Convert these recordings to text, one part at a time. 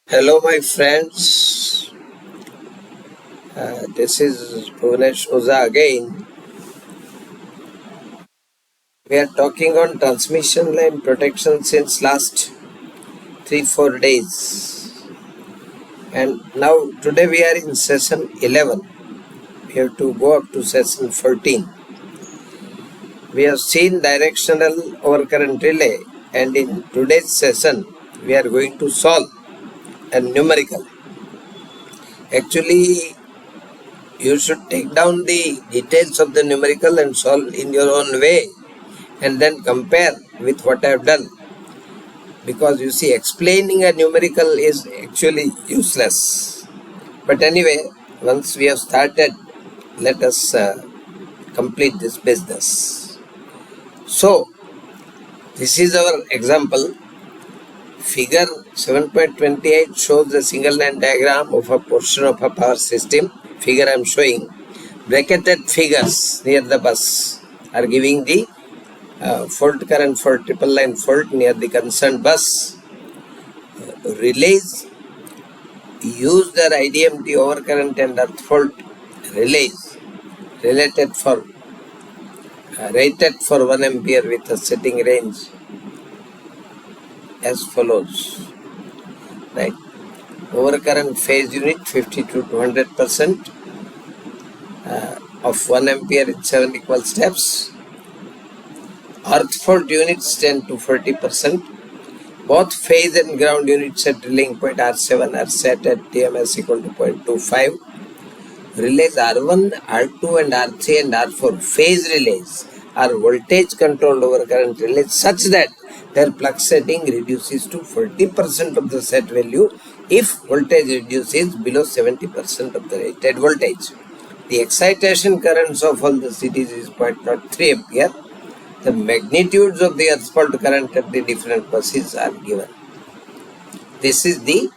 Hello, my friends. This is Bhuvanesh Oza again. We are talking on transmission line protection since last 3-4 days. And now today we are in session 11. We have to go up to session 14. We have seen directional overcurrent relay, and in today's session we are going to solve a numerical. Actually, you should take down the details of the numerical and solve in your own way and then compare with what I have done. Because you see, explaining a numerical is actually useless. But anyway, once we have started, let us complete this business. So, this is our example. Figure 7.28 shows the single line diagram of a portion of a power system. Figure I am showing. Bracketed figures near the bus are giving the fault current for triple line fault near the concerned bus. Relays use their IDMT overcurrent and earth fault relays rated for 1 ampere with a setting range as follows. Right. Overcurrent phase unit 50 to 200% of 1 ampere in 7 equal steps. Earth fault units 10 to 40%. Both phase and ground units at drilling point R7 are set at TMS equal to 0.25. Relays R1, R2 and R3 and R4 phase relays are voltage controlled overcurrent relays such that their flux setting reduces to 40% of the set value if voltage reduces below 70% of the rated voltage. The excitation currents of all the cities is 0.03 ampere. The magnitudes of the earth fault current at the different buses are given. This is the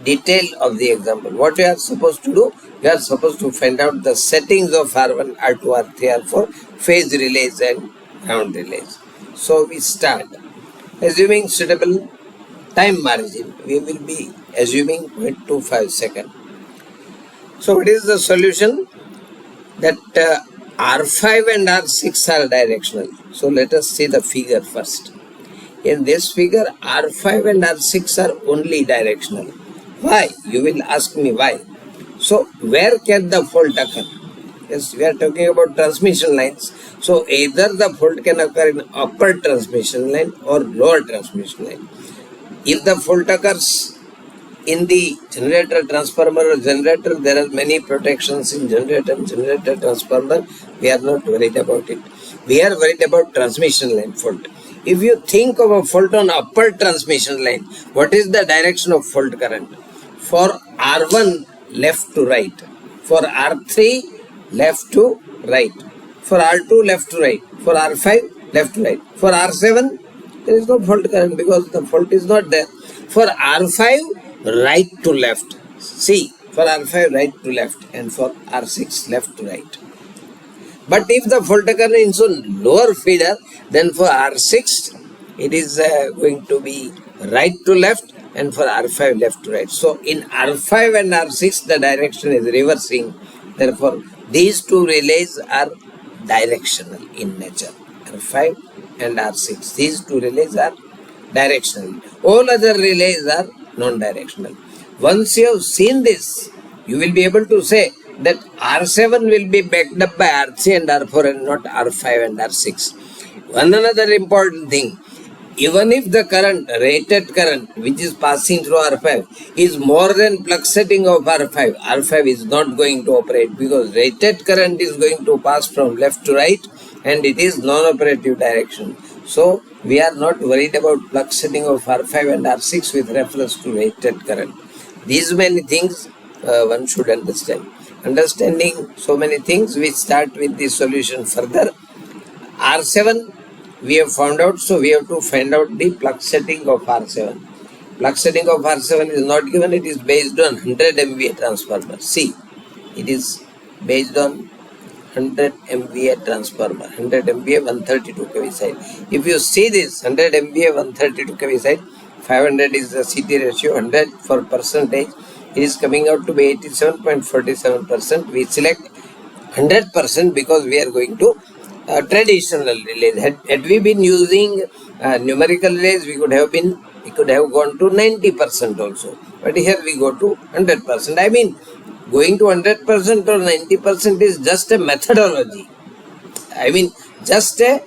detail of the example. What we are supposed to do? We are supposed to find out the settings of R1, R2, R3, R4, phase relays and ground relays. So we start. Assuming suitable time margin, we will be assuming 0.25 second. So what is the solution? That R5 and R6 are directional. So let us see the figure first. In this figure, R5 and R6 are only directional. Why? You will ask me why. So where can the fault occur? Yes, we are talking about transmission lines. So either the fault can occur in upper transmission line or lower transmission line. If the fault occurs in the generator, transformer or generator, there are many protections in generator and generator transformer. We are not worried about it. We are worried about transmission line fault. If you think of a fault on upper transmission line, what is the direction of fault current? For R1, left to right. For R3, left to right. For R2, left to right. For R5, left to right. For R7, there is no fault current because the fault is not there. For R5, right to left. See, for R5, right to left. And for R6, left to right. But if the fault occurs in lower feeder, then for R6, it is going to be right to left, and for R5 left to right. So in R5 and R6 the direction is reversing. Therefore these two relays are directional in nature. R5 and R6. These two relays are directional. All other relays are non-directional. Once you have seen this, you will be able to say that R7 will be backed up by R3 and R4 and not R5 and R6. One another important thing. Even if the current, rated current, which is passing through R5 is more than flux setting of R5, R5 is not going to operate because rated current is going to pass from left to right and it is non-operative direction. So we are not worried about flux setting of R5 and R6 with reference to rated current. These many things one should understand. Understanding so many things, we start with the solution further. R7 we have found out, so we have to find out the plug setting of R7. Plug setting of R7 is not given, it is based on 100 MVA transformer. See, it is based on 100 MVA transformer, 100 MVA 132 kV side. If you see this 100 MVA 132 kV side, 500 is the CT ratio, 100 for percentage, it is coming out to be 87.47%. We select 100% because we are going to traditional relays. Had we been using numerical relays, we could have gone to 90% also. But here we go to 100%. I mean, going to 100% or 90% is just a methodology. I mean, just a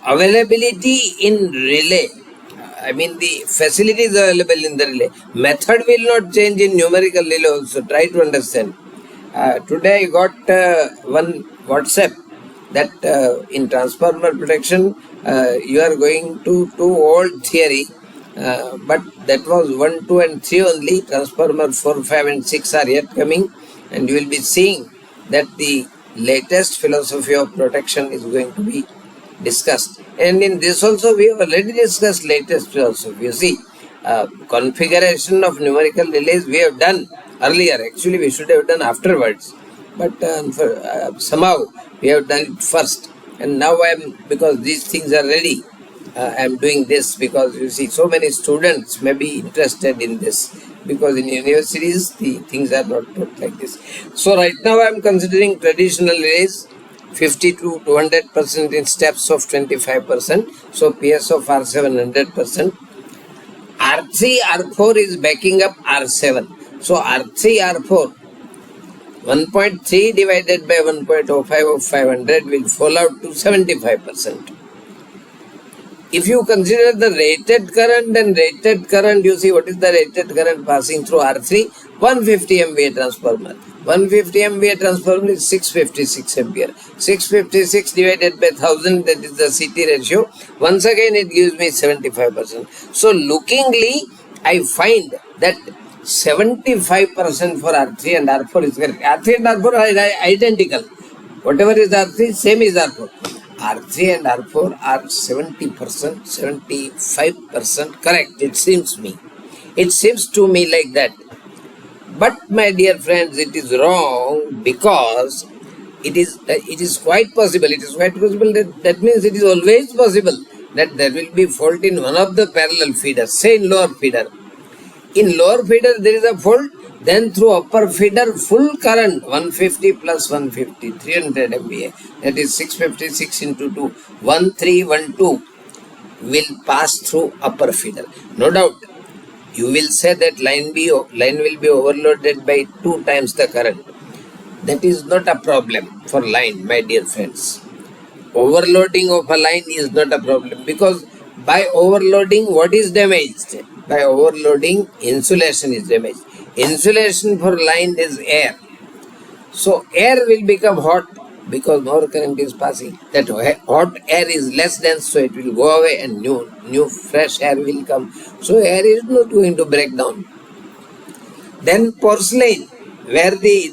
availability in relay. I mean, the facility is available in the relay. Method will not change in numerical relay also. Try to understand. Today I got one WhatsApp that in transformer protection you are going to old theory, but that was 1, 2 and 3 only. Transformer 4, 5 and 6 are yet coming, and you will be seeing that the latest philosophy of protection is going to be discussed. And in this also we have already discussed latest philosophy. You see, configuration of numerical relays we have done earlier. Actually we should have done afterwards, but somehow we have done it first, and now because these things are ready, I am doing this because you see so many students may be interested in this, because in universities the things are not taught like this. So right now I am considering traditional relays 50 to 200% in steps of 25%. So PS of R7 100%. R3 R4 is backing up R7. So R3 R4 1.3 divided by 1.05 of 500 will fall out to 75%. If you consider the rated current and rated current, you see what is the rated current passing through R3? 150 MVA transformer. 150 MVA transformer is 656 ampere. 656 divided by 1000, that is the CT ratio. Once again it gives me 75%. So lookingly I find that 75% for R3 and R4 is correct. R3 and R4 are identical. Whatever is R3, same is R4. R3 and R4 are 70%, 75% correct, it seems me. It seems to me like that. But my dear friends, it is wrong, because it is quite possible. It is quite possible that means it is always possible that there will be fault in one of the parallel feeders, say in lower feeder. In lower feeder there is a fault, then through upper feeder full current 150 plus 150, 300 MVA, that is 656 into 2, 1312 will pass through upper feeder. No doubt you will say that line will be overloaded by 2 times the current. That is not a problem for line, my dear friends. Overloading of a line is not a problem, because by overloading what is damaged? By overloading insulation is damaged. Insulation for line is air. So air will become hot because more current is passing. That hot air is less dense, so it will go away and new fresh air will come. So air is not going to break down. Then porcelain, where the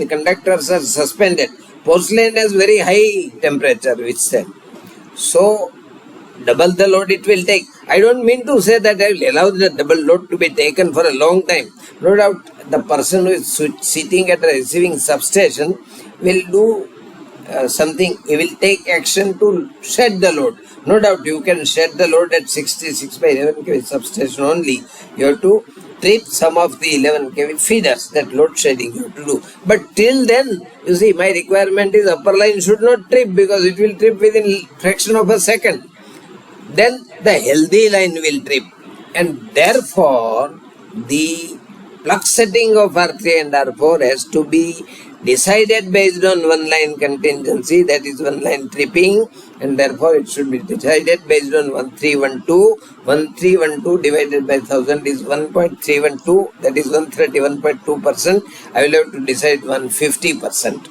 conductors are suspended. Porcelain has very high temperature withstand. So double the load it will take. I don't mean to say that I will allow the double load to be taken for a long time. No doubt the person who is sitting at a receiving substation will do something. He will take action to shed the load. No doubt you can shed the load at 66 by 11 kV substation only. You have to trip some of the 11 kV feeders, that load shedding you have to do. But till then, you see, my requirement is upper line should not trip, because it will trip within fraction of a second. Then the healthy line will trip, and therefore the plug setting of R3 and R4 has to be decided based on one line contingency, that is one line tripping, and therefore it should be decided based on 1312. 1312 divided by 1000 is 1.312, that is 131.2%. I will have to decide 150%.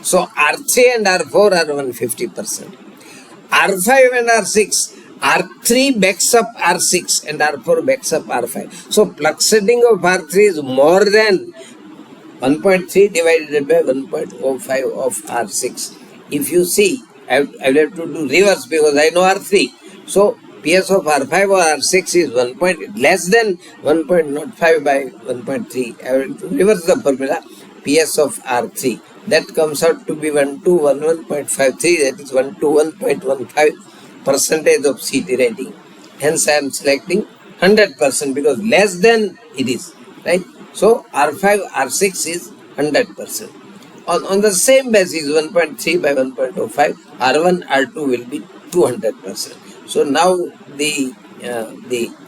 So R3 and R4 are 150%. R5 and R6, R3 backs up R6 and R4 backs up R5. So plug setting of R3 is more than 1.3 divided by 1.05 of R6. If you see, I will have to do reverse because I know R3. So PS of R5 or R6 is less than 1.05 by 1.3. I will reverse the formula. PS of R3. That comes out to be 1211.53. That is 121.15 percentage of CT rating. Hence I am selecting 100% because less than it is. Right? So R5, R6 is 100%. On the same basis, 1.3 by 1.05, R1, R2 will be 200%. So now the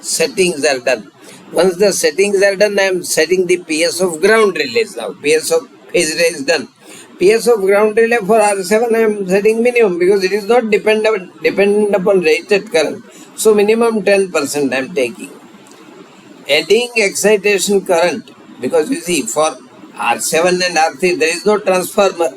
settings are done. Once the settings are done, I am setting the PS of ground relays now. PS of phase relay is done. PS of ground relay for R7 I am setting minimum because it is not dependent upon rated current. So minimum 10% I am taking. Adding excitation current, because you see for R7 and R3 there is no transformer.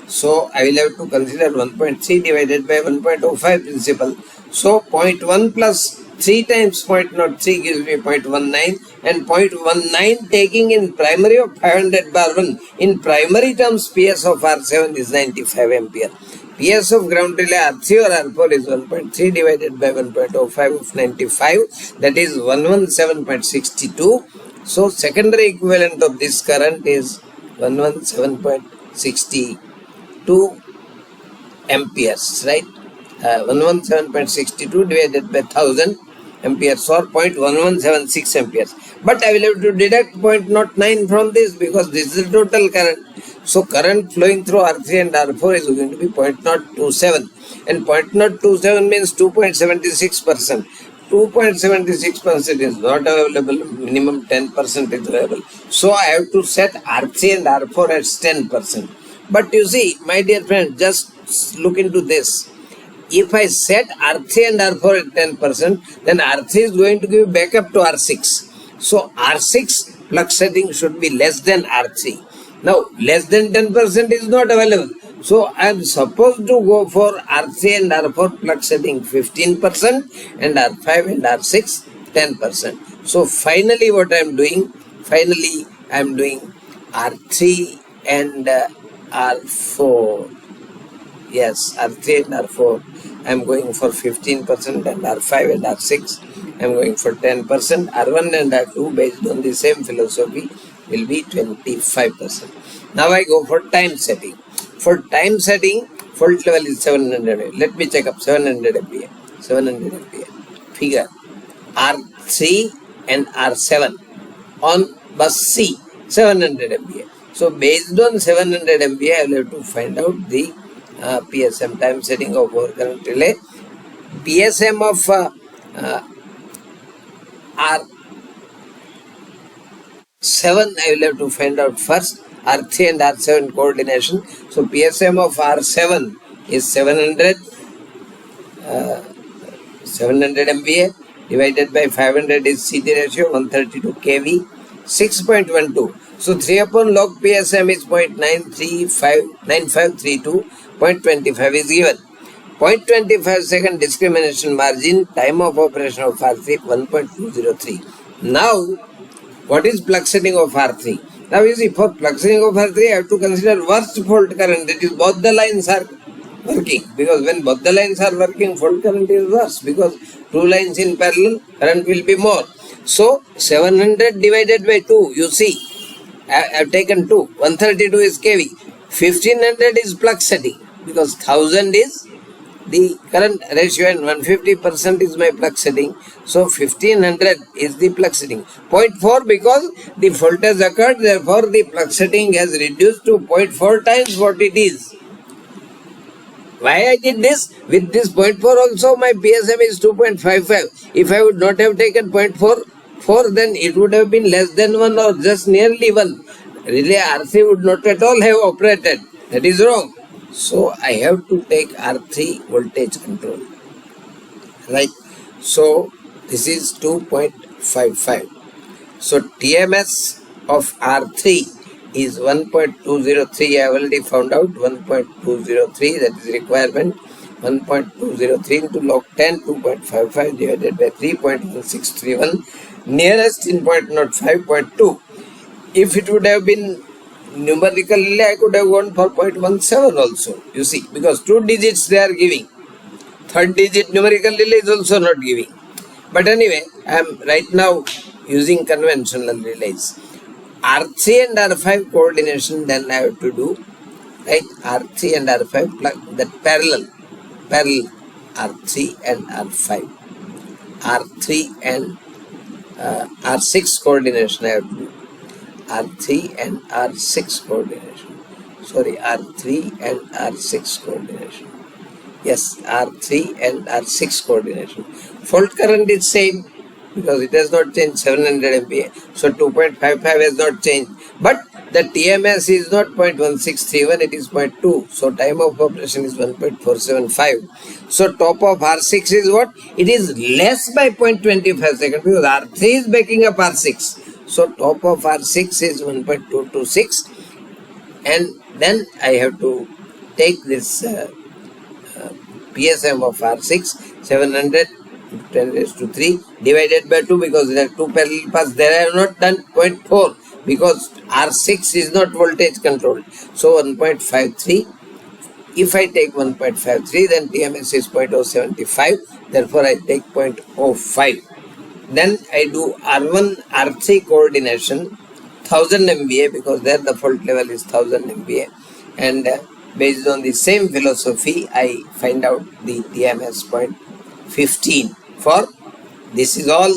So I will have to consider 1.3 divided by 1.05 principle. So 0.1 plus 3 times 0.03 gives me 0.19 and 0.19 taking in primary of 500 bar 1. In primary terms PS of R7 is 95 ampere. PS of ground relay R3 or R4 is 1.3 divided by 1.05 of 95, that is 117.62. So secondary equivalent of this current is 117.62 amperes, right? 117.62 divided by 1000 amperes or 0.1176 amperes. But I will have to deduct 0.09 from this because this is the total current. So current flowing through R3 and R4 is going to be 0.027 and 0.027 means 2.76%. 2.76% is not available, minimum 10% is available. So I have to set R3 and R4 as 10%. But you see, my dear friend, just look into this. If I set R3 and R4 at 10%, then R3 is going to give backup to R6. So R6 plug setting should be less than R3. Now, less than 10% is not available. So I am supposed to go for R3 and R4 plug setting 15% and R5 and R6 10%. So finally what I am doing? Finally I am doing R3 and R4. Yes, R3 and R4. I am going for 15% and R5 and R6. I am going for 10%. R1 and R2 based on the same philosophy will be 25%. Now I go for time setting. For time setting, fault level is 700. Let me check up 700 MPa. 700 MPa. Figure R3 and R7 on bus C, 700 MPa. So based on 700 MPa, I will have to find out the PSM time setting of overcurrent relay. PSM of R7 I will have to find out first. R3 and R7 coordination. So PSM of R7 is 700 MVA divided by 500 is CT ratio 132 kV 6.12. So 3 upon log PSM is 0.9532. 0.25 is given. 0.25 second discrimination margin, time of operation of R3 1.203. Now what is plug setting of R3? Now you see, for plug setting of R3 I have to consider worst fault current, that is both the lines are working, because when both the lines are working fault current is worse because two lines in parallel current will be more. So 700 divided by 2, you see I have taken 2, 132 is kV, 1500 is plug setting because 1000 is the current ratio and 150% is my plug setting. So 1500 is the plug setting. 0.4 because the fault has occurred, therefore the plug setting has reduced to 0.4 times what it is. Why I did this? With this 0.4 also my PSM is 2.55. If I would not have taken 0.44 then it would have been less than 1 or just nearly 1. Relay RC would not at all have operated. That is wrong. So I have to take R3 voltage control. Right. So this is 2.55. So TMS of R3 is 1.203. I have already found out 1.203, that is requirement. 1.203 into log 10, 2.55 divided by 3.1631, nearest in 0.05.2. If it would have been numerical relay, I could have gone for 0.17 also, you see, because 2 digits they are giving. Third digit numerical relay is also not giving. But anyway, I am right now using conventional relays. R3 and R5 coordination then I have to do, right? R3 and R5 plug that parallel R3 and R5. R3 and R6 coordination I have to do. R3 and R6 coordination. Sorry, R3 and R6 coordination. Yes, R3 and R6 coordination. Fault current is same because it has not changed, 700 MPa. So 2.55 has not changed. But the TMS is not 0.1631, it is 0.2. So time of operation is 1.475. So top of R6 is what? It is less by 0.25 seconds because R3 is backing up R6. So top of R6 is 1.226. And then I have to take this PSM of R6, 700 10 raised to 3 divided by 2 because there are 2 parallel paths. There I have not done 0.4 because R6 is not voltage controlled. So 1.53. If I take 1.53, then TMS is 0.075. Therefore, I take 0.05. Then I do R1, R3 coordination, 1000 MVA because there the fault level is 1000 MVA. And based on the same philosophy, I find out the TMS 0.15 for, this is all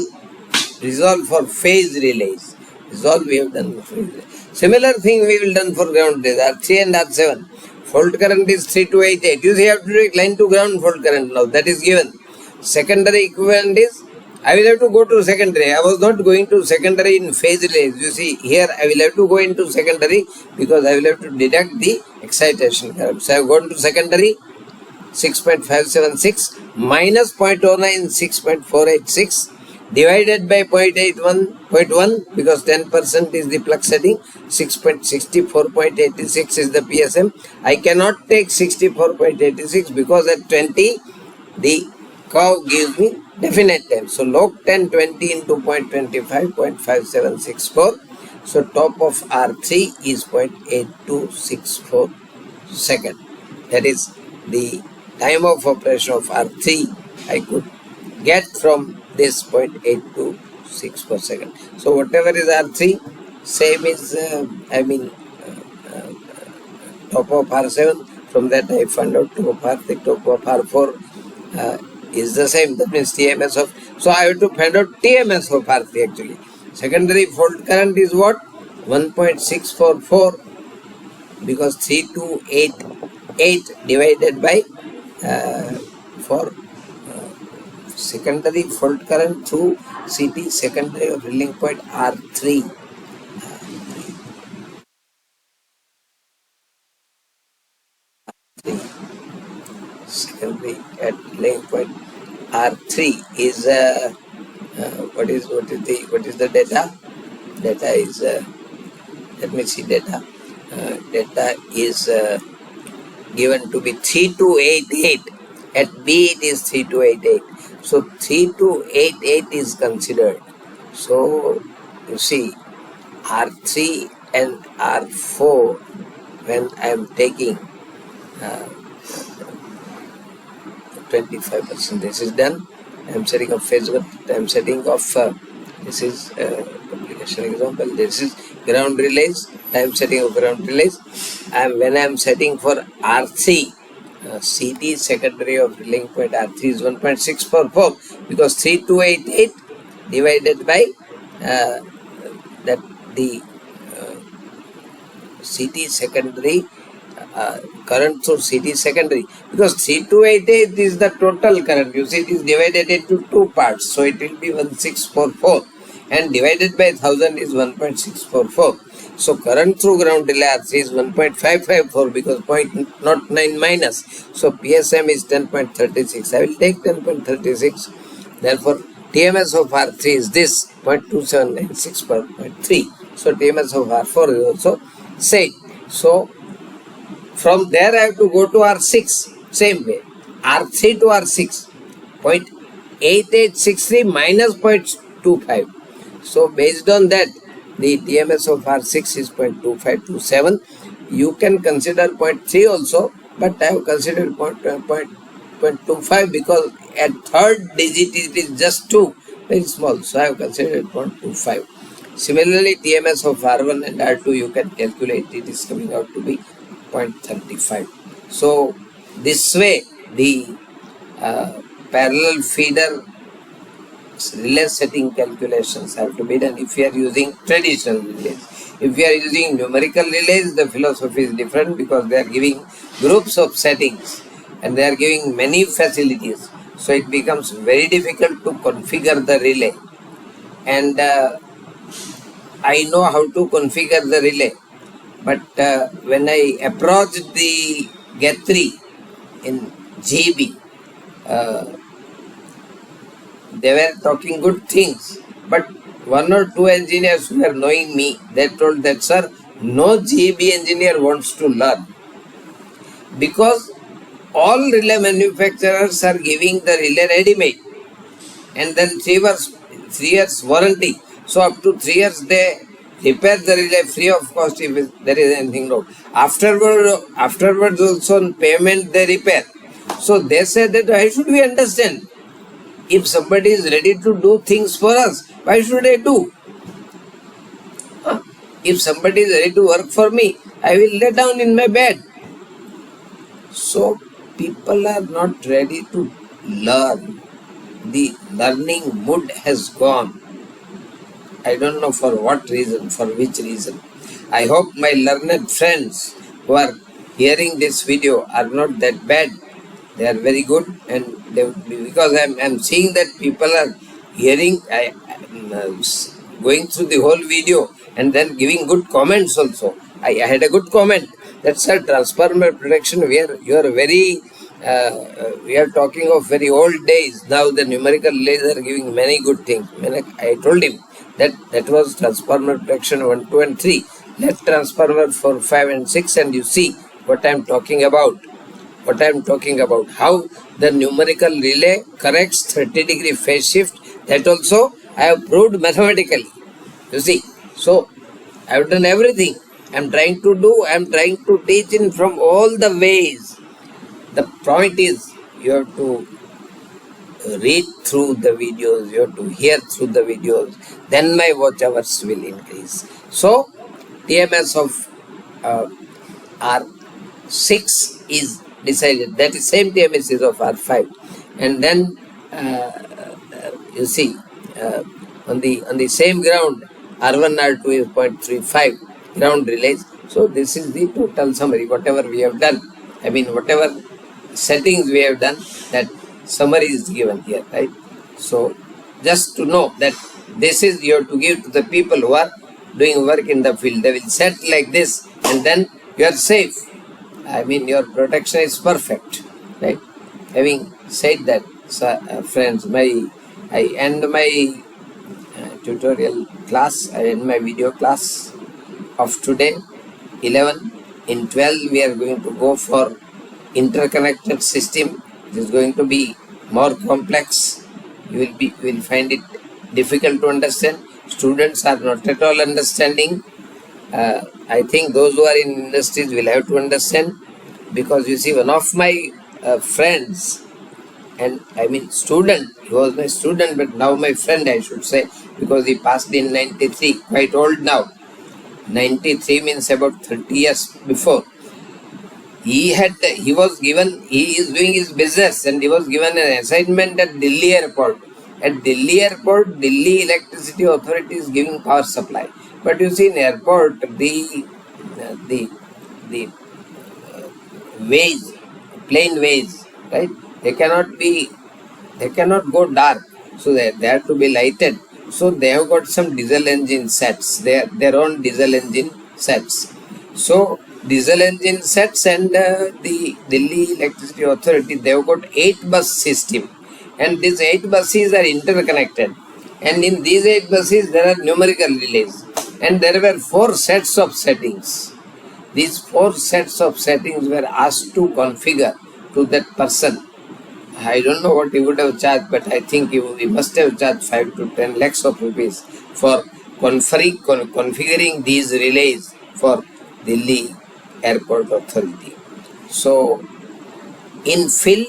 resolved for phase relays. This is all we have done for phase relays. Similar thing we will done for ground relays, R3 and R7. Fault current is 3288. You see, you have to take line to ground fault current now. That is given. Secondary equivalent is, I will have to go to secondary. I was not going to secondary in phase relays. You see, here I will have to go into secondary because I will have to deduct the excitation current. So I have gone to secondary, 6.576 minus 0.09, 6.486 divided by 0.81.1 because 10% is the plug setting, 6.64.86 is the PSM. I cannot take 64.86 because at 20 the curve gives me definite time. So log 10 20 into 0.25, 0.5764. So top of R3 is 0.8264 second. That is the time of operation of R3 I could get from this 0.826 per second. So whatever is R3, same is, top of R7. From that I found out top of R3, top of R4 is the same. That means TMS of, so I have to find out TMS of R3 actually. Secondary fault current is what? 1.644 because 3288 divided by for secondary fault current through CT secondary of drilling point R3. Secondary at drilling point R3 is what is the data? Data is let me see data. Data is given to be 3288. At B it is 3288. So 3288 is considered. So you see R3 and R4 when I am taking 25%. This is done. I am setting up phase 1. I am setting off. This is application example. This is ground relays. I am setting up ground relays. And when I am setting for R3, CT secondary of drilling point R3 is 1.644 because 3288 divided by that the CT secondary current through CT secondary because 3288 is the total current. You see it is divided into two parts, so it will be 1644 and divided by 1000 is 1.644. So current through ground relay RC is 1.554 because 0.09 minus. So PSM is 10.36. I will take 10.36. Therefore TMS of R3 is this 0.2796 per 0.3. So TMS of R4 is also Same. So from there I have to go to R6. Same way. R3 to R6. 0.8863 minus 0.25. So based on that, the TMS of R6 is 0.2527. You can consider 0.3 also, but I have considered 0.25 because at third digit it is just 2, very small. So I have considered 0.25. Similarly, TMS of R1 and R2 you can calculate, it is coming out to be 0.35. So this way the parallel feeder relay setting calculations have to be done if you are using traditional relays. If you are using numerical relays, the philosophy is different because they are giving groups of settings and they are giving many facilities. So it becomes very difficult to configure the relay. And I know how to configure the relay, but when I approached the Guthrie in GB, they were talking good things, but one or two engineers who were knowing me, they told that, sir, no GB engineer wants to learn because all relay manufacturers are giving the relay ready-made and then 3 years warranty. So up to 3 years they repair the relay free of cost if there is anything wrong. Afterwards also on payment they repair. So they say that why should we understand? If somebody is ready to do things for us, why should I do? If somebody is ready to work for me, I will lay down in my bed. So people are not ready to learn. The learning mood has gone. I don't know for what reason, for which reason. I hope my learned friends who are hearing this video are not that bad. They are very good, and they would be, because I'm seeing that people are hearing, going through the whole video and then giving good comments also. I had a good comment. That's a transformer protection where you are very, we are talking of very old days. Now the numerical relays are giving many good things. I told him that was transformer protection 1, 2 and 3. Let transformer 4, 5 and 6 and you see what I am talking about. What I am talking about, how the numerical relay corrects 30-degree phase shift, that also I have proved mathematically. You see, so I have done everything. I am trying to teach in from all the ways. The point is, you have to read through the videos, you have to hear through the videos, then my watch hours will increase. So, TMS of R6 is decided. That is same TMS is of R5. And then you see on the same ground R1 R2 is 0.35 ground relays. So this is the total summary, whatever we have done. I mean whatever settings we have done, that summary is given here, right? So just to know that this is you have to give to the people who are doing work in the field. They will set like this and then you are safe. I mean your protection is perfect, right? Having said that, friends, I end my tutorial class, I end my video class of today, 11. In 12 we are going to go for interconnected system. It is going to be more complex. You will find it difficult to understand. Students are not at all understanding. I think those who are in industries will have to understand, because you see one of my friends, and I mean student, he was my student but now my friend I should say, because he passed in 93, quite old now. 93 means about 30 years before. He is doing his business and he was given an assignment at Delhi airport. At Delhi airport, Delhi Electricity Authority is giving power supply. But you see in airport, the ways, plane ways, right? They cannot go dark. So they have to be lighted. So they have got some diesel engine sets, their own diesel engine sets. So diesel engine sets and the Delhi Electricity Authority, they have got 8 bus system. And these 8 buses are interconnected. And in these 8 buses, there are numerical relays. And there were 4 sets of settings. These 4 sets of settings were asked to configure to that person. I don't know what he would have charged, but I think he must have charged 5 to 10 lakhs of rupees for configuring these relays for Delhi Airport Authority. So, in field,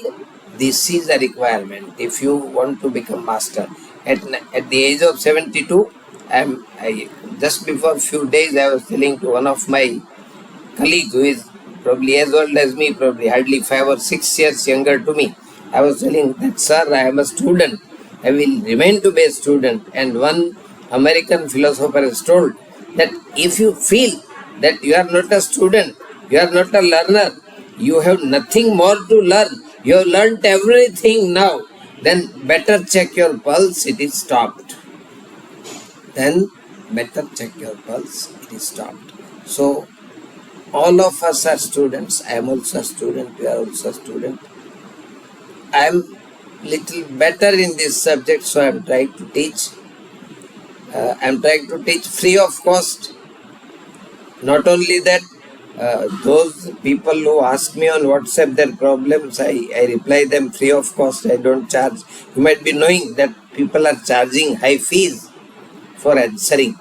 this is a requirement if you want to become master. At the age of 72, just before few days I was telling to one of my colleagues who is probably as old as me, probably hardly 5 or 6 years younger to me. I was telling that, sir, I am a student. I will remain to be a student. And one American philosopher has told that if you feel that you are not a student, you are not a learner, you have nothing more to learn, you have learnt everything now, then better check your pulse, it is stopped. Then better check your pulse, it is stopped. So, all of us are students. I am also a student, you are also a student. I am little better in this subject, so I am trying to teach. I am trying to teach free of cost. Not only that, those people who ask me on WhatsApp their problems, I reply them free of cost. I don't charge. You might be knowing that people are charging high fees for answering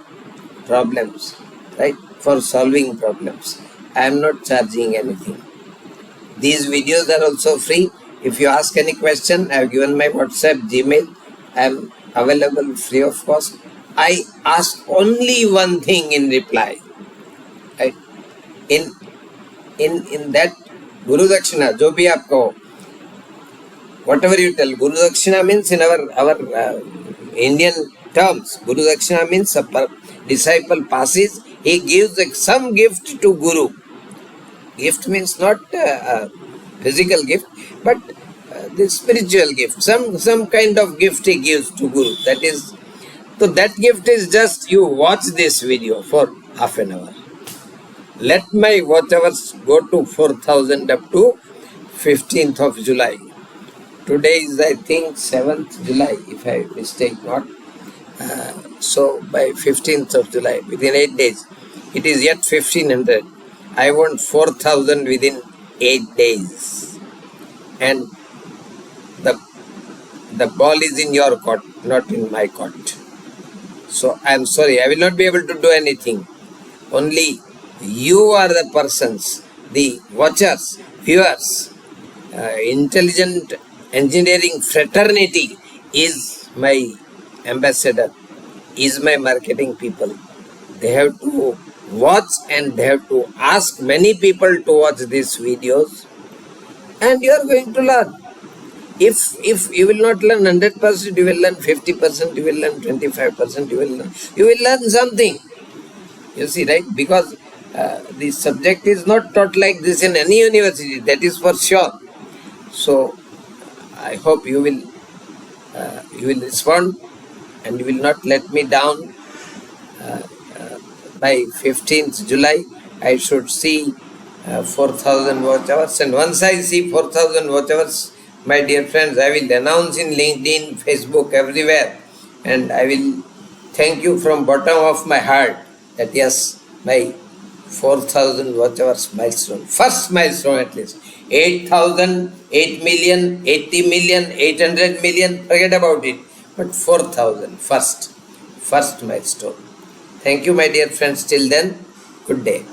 problems, right? For solving problems. I am not charging anything. These videos are also free. If you ask any question, I have given my WhatsApp, Gmail. I am available free of cost. I ask only one thing in reply. Right? In that Guru Dakshina, jo bhi aap kaho, whatever you tell, Guru Dakshina means in our Indian terms, Guru Dakshina means a disciple passes, he gives some gift to Guru. Gift means not physical gift, but the spiritual gift. Some kind of gift he gives to Guru. So that gift is just you watch this video for half an hour. Let my watch hours go to 4,000 up to 15th of July. Today is, I think, 7th July, if I mistake not. So by 15th of July, within 8 days, it is yet 1500. I want 4,000 within 8 days. And the ball is in your court, not in my court. So I am sorry, I will not be able to do anything. Only you are the persons, the watchers, viewers. Intelligent engineering fraternity is my ambassador, is my marketing people. They have to watch and they have to ask many people to watch these videos, and you are going to learn. If you will not learn 100%, you will learn 50%, you will learn 25%, you will learn something. You see, right? Because the subject is not taught like this in any university, that is for sure. So I hope you will respond and you will not let me down. By 15th July, I should see 4,000 watch hours, and once I see 4,000 watch hours, my dear friends, I will announce in LinkedIn, Facebook, everywhere, and I will thank you from bottom of my heart that yes, my 4,000 watch hours milestone, first milestone at least, 8,000, 8 million, 80 million, 800 million, forget about it, but 4,000, first milestone. Thank you, my dear friends. Till then, good day.